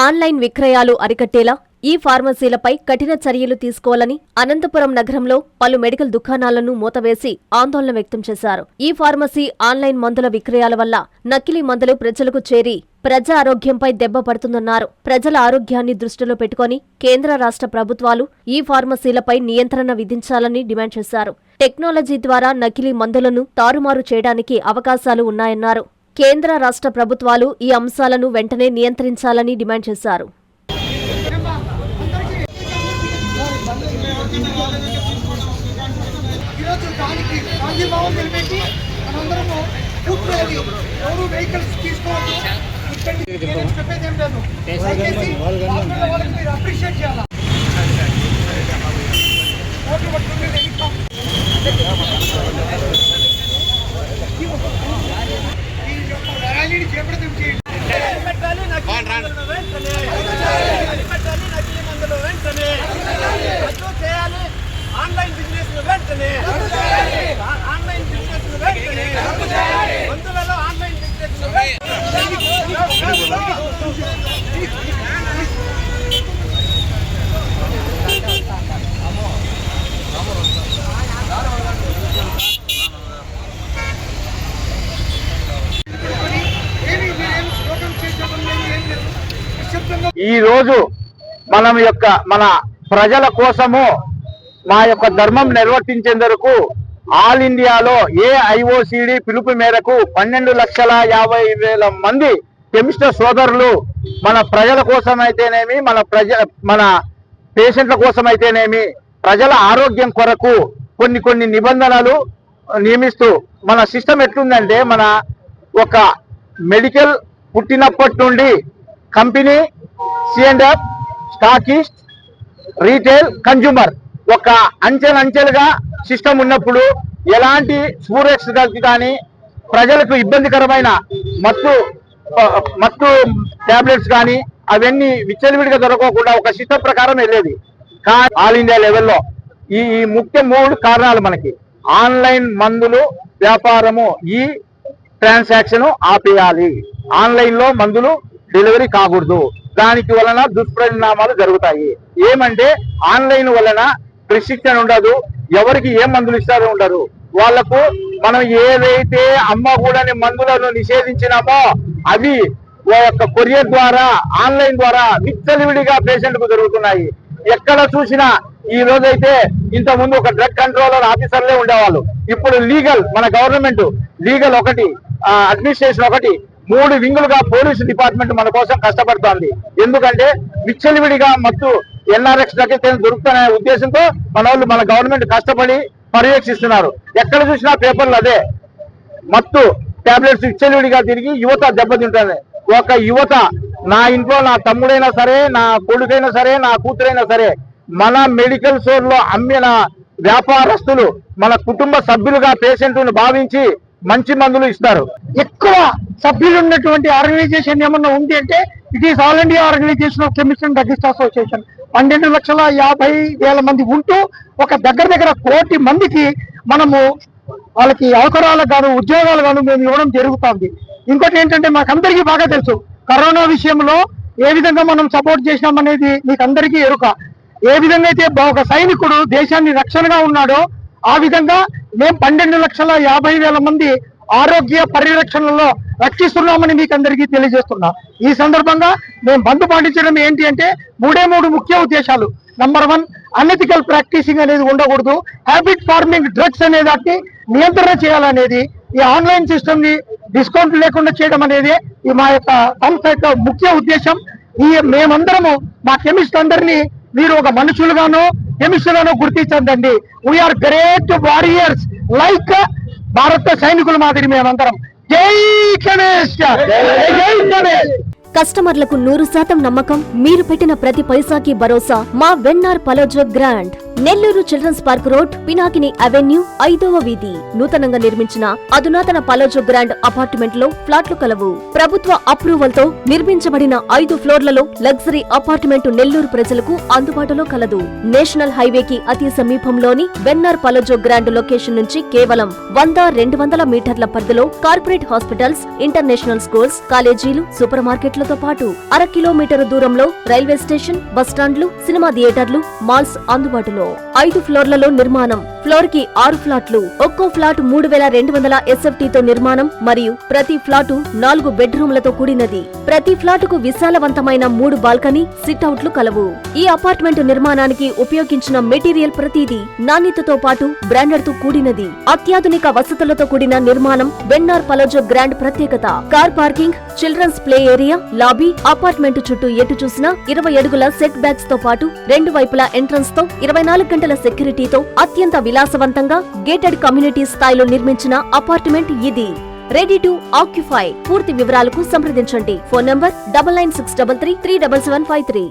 Online విక్రయాలు అరికట్టేలా ఈ ఫార్మసీలపై కఠిన చర్యలు తీసుకోవాలని అనంతపురం నగరంలో పలు మెడికల్ దుకాణాలను మూతవేసి ఆందోళన వ్యక్తం చేశారు. ఈ ఫార్మసీ ఆన్లైన్ మందుల విక్రయాల వల్ల నకిలీ మందులు ప్రజలకు చేరి ప్రజా ఆరోగ్యంపై దెబ్బ పడుతుందన్నారు. ప్రజల ఆరోగ్యాన్ని దృష్టిలో పెట్టుకుని కేంద్ర రాష్ట్ర ప్రభుత్వాలు ఈ ఫార్మసీలపై నియంత్రణ విధించాలని డిమాండ్ చేశారు. టెక్నాలజీ ద్వారా నకిలీ మందులను తారుమారు చేయడానికి అవకాశాలు ఉన్నాయన్నారు. కేంద్ర రాష్ట్ర ప్రభుత్వాలు ఈ అంశాలను వెంటనే నియంత్రించాలని డిమాండ్ చేశారు. ఆన్లైన్ బిజినెస్ వెంటనే ఆన్లైన్ బిజినెస్ వెంటనే మందులలో ఆన్లైన్ బిజినెస్ ఈ రోజు మన ప్రజల కోసము మా యొక్క ధర్మం నిర్వర్తించేందుకు ఆల్ ఇండియాలో AIOCD పిలుపు మేరకు 12,50,000 మంది కెమిస్ట్ సోదరులు మన ప్రజల కోసమైతేనేమి మన పేషెంట్ల కోసమైతేనేమి ప్రజల ఆరోగ్యం కొరకు కొన్ని నిబంధనలు నియమిస్తూ మన సిస్టమ్ ఎట్లుందంటే మన ఒక మెడికల్ పుట్టినప్పటి నుండి company C&F stockist retail consumer ఒక అంచెలుగా సిస్టమ్ ఉన్నప్పుడు ఎలాంటి స్పూరెక్స్ కానీ ప్రజలకు ఇబ్బందికరమైన మత్తు టాబ్లెట్స్ కానీ అవన్నీ విచ్చలవిడిగా దొరకకుండా ఒక సిస్టమ్ ప్రకారం వెళ్ళేది. కానీ ఆల్ ఇండియా లెవెల్లో ఈ ముఖ్య 3 కారణాలు మనకి ఆన్లైన్ మందులు వ్యాపారము ఈ ట్రాన్సాక్షన్ ఆపేయాలి. ఆన్లైన్లో మందులు డెలివరీ కాకూడదు. దానికి వలన దుష్పరిణామాలు జరుగుతాయి. ఏమంటే ఆన్లైన్ వలన ప్రిస్క్రిప్షన్ ఉండదు, ఎవరికి ఏ మందులు ఇస్తారో ఉండరు. వాళ్లకు మనం ఏదైతే అమ్మకూడని మందులను నిషేధించినామో అవి కొరియర్ ద్వారా ఆన్లైన్ ద్వారా విచ్చలవిడిగా పేషెంట్ కు జరుగుతున్నాయి. ఎక్కడ చూసినా ఈ రోజైతే ఇంతకుముందు ఒక డ్రగ్ కంట్రోలర్ ఆఫీసర్లే ఉండేవాళ్ళు. ఇప్పుడు లీగల్ మన గవర్నమెంట్ లీగల్ ఒకటి, అడ్మినిస్ట్రేషన్ ఒకటి, 3 వింగులుగా పోలీసు డిపార్ట్మెంట్ మన కోసం కష్టపడుతోంది. ఎందుకంటే విచ్చలవిడిగా మత్తు NRX దొరుకుతున్న ఉద్దేశంతో మన గవర్నమెంట్ కష్టపడి పర్యవేక్షిస్తున్నారు. ఎక్కడ చూసినా పేపర్లు అదే మత్తు టాబ్లెట్స్ విచ్చలవిడిగా తిరిగి యువత దెబ్బతింటుంది. ఒక యువత నా ఇంట్లో నా తమ్ముడైనా సరే, నా కొడుకైనా సరే, నా కూతురైనా సరే మన మెడికల్ స్టోర్ లో అమ్మిన వ్యాపారస్తులు మన కుటుంబ సభ్యులుగా పేషెంట్ను భావించి మంచి మందులు ఇస్తారు. ఎక్కువ సభ్యులు ఉన్నటువంటి ఆర్గనైజేషన్ ఏమన్నా ఉంది అంటే it is all India organization of chemist and druggist association. 12,50,000 మంది ఉంటూ ఒక దగ్గర 1 కోటి మందికి మనము వాళ్ళకి అవసరాలకు గాను ఉద్యోగాలు గాను మేము ఇవ్వడం జరుగుతుంది. ఇంకోటి ఏంటంటే మాకందరికీ బాగా తెలుసు కరోనా విషయంలో ఏ విధంగా మనం సపోర్ట్ చేసినామనేది మీకు అందరికీ ఎరుక. ఏ విధంగా అయితే ఒక సైనికుడు దేశాన్ని రక్షణగా ఉన్నాడో ఆ విధంగా మేము 12,50,000 మంది ఆరోగ్య పరిరక్షణలో రక్షిస్తున్నామని మీకు అందరికీ తెలియజేస్తున్నా. ఈ సందర్భంగా మేము బంద్ పాటించడం ఏంటి అంటే 3 ముఖ్య ఉద్దేశాలు. నంబర్ 1, అనెథికల్ ప్రాక్టీసింగ్ అనేది ఉండకూడదు. హ్యాబిట్ ఫార్మింగ్ డ్రగ్స్ అనే దాన్ని నియంత్రణ చేయాలనేది, ఈ ఆన్లైన్ సిస్టమ్ ని డిస్కౌంట్ లేకుండా చేయడం అనేది ఈ మా యొక్క సంస్థ యొక్క ముఖ్య ఉద్దేశం. ఈ మేమందరము మా కెమిస్ట్ అందరినీ మీరు ఒక మనుషులుగాను కెమిస్టులను గుర్తించండి. వీఆర్ గ్రేట్ వారియర్స్ లైక్ భారత సైనికుల మాదిరి మేమందరం. జై కెమిస్ట్, జై కెమిస్ట్. కస్టమర్లకు 100% నమ్మకం, మీరు పెట్టిన ప్రతి పైసాకి భరోసా. మా VNR palazzo grand. Nellore children's park road, Pinakini avenue, 5వ వీధి. నూతనంగా నిర్మించిన అధునాతన పలోజో గ్రాండ్ అపార్ట్మెంట్ లో ఫ్లాట్లు కలవు. ప్రభుత్వ అప్రూవల్ తో నిర్మించబడిన 5 ఫ్లోర్లలో లగ్జరీ అపార్ట్మెంట్ నెల్లూరు ప్రజలకు అందుబాటులో కలదు. నేషనల్ హైవేకి అతి సమీపంలోని బెన్నార్ పలోజో గ్రాండ్ లొకేషన్ నుంచి కేవలం 100-200 మీటర్ల పరిధిలో కార్పొరేట్ హాస్పిటల్స్, ఇంటర్నేషనల్ స్కూల్స్, కాలేజీలు, సూపర్ మార్కెట్లతో పాటు 1/2 కిలోమీటర్ దూరంలో రైల్వే స్టేషన్, బస్టాండ్లు, సినిమా థియేటర్లు, మాల్స్ అందుబాటులో. 5 ఫ్లోర్లలో నిర్మాణం. ఫ్లోర్ కి 6 ఫ్లాట్లు. ఒక్కో ఫ్లాట్ 3200 SFT తో నిర్మాణం మరియు ప్రతి ఫ్లాటు 4 బెడ్రూమ్లతో కూడినది. ప్రతి ఫ్లాటుకు విశాలవంతమైన 3 బాల్కనీ, సిట్అవుట్లు కలవు. ఈ అపార్ట్మెంట్ నిర్మాణానికి ఉపయోగించిన మెటీరియల్ ప్రతిదీ నాణ్యతతో పాటు బ్రాండెడ్ తో కూడినది. అత్యాధునిక వసతులతో కూడిన నిర్మాణం బెన్నార్ పలోజో గ్రాండ్ ప్రత్యేకత. Car parking, children's play area, lobby, apartment చుట్టూ ఎటు చూసినా 20 అడుగుల సెట్ బ్యాక్స్ తో పాటు 2 వైపులా ఎంట్రన్స్ తో 24 గంటల సెక్యూరిటీతో అత్యంత విలాసవంతంగా గేటెడ్ కమ్యూనిటీ స్థాయిలో నిర్మించిన అపార్ట్మెంట్ ఇది. Ready to occupy. పూర్తి వివరాలకు సంప్రదించండి. Phone number 9963337753.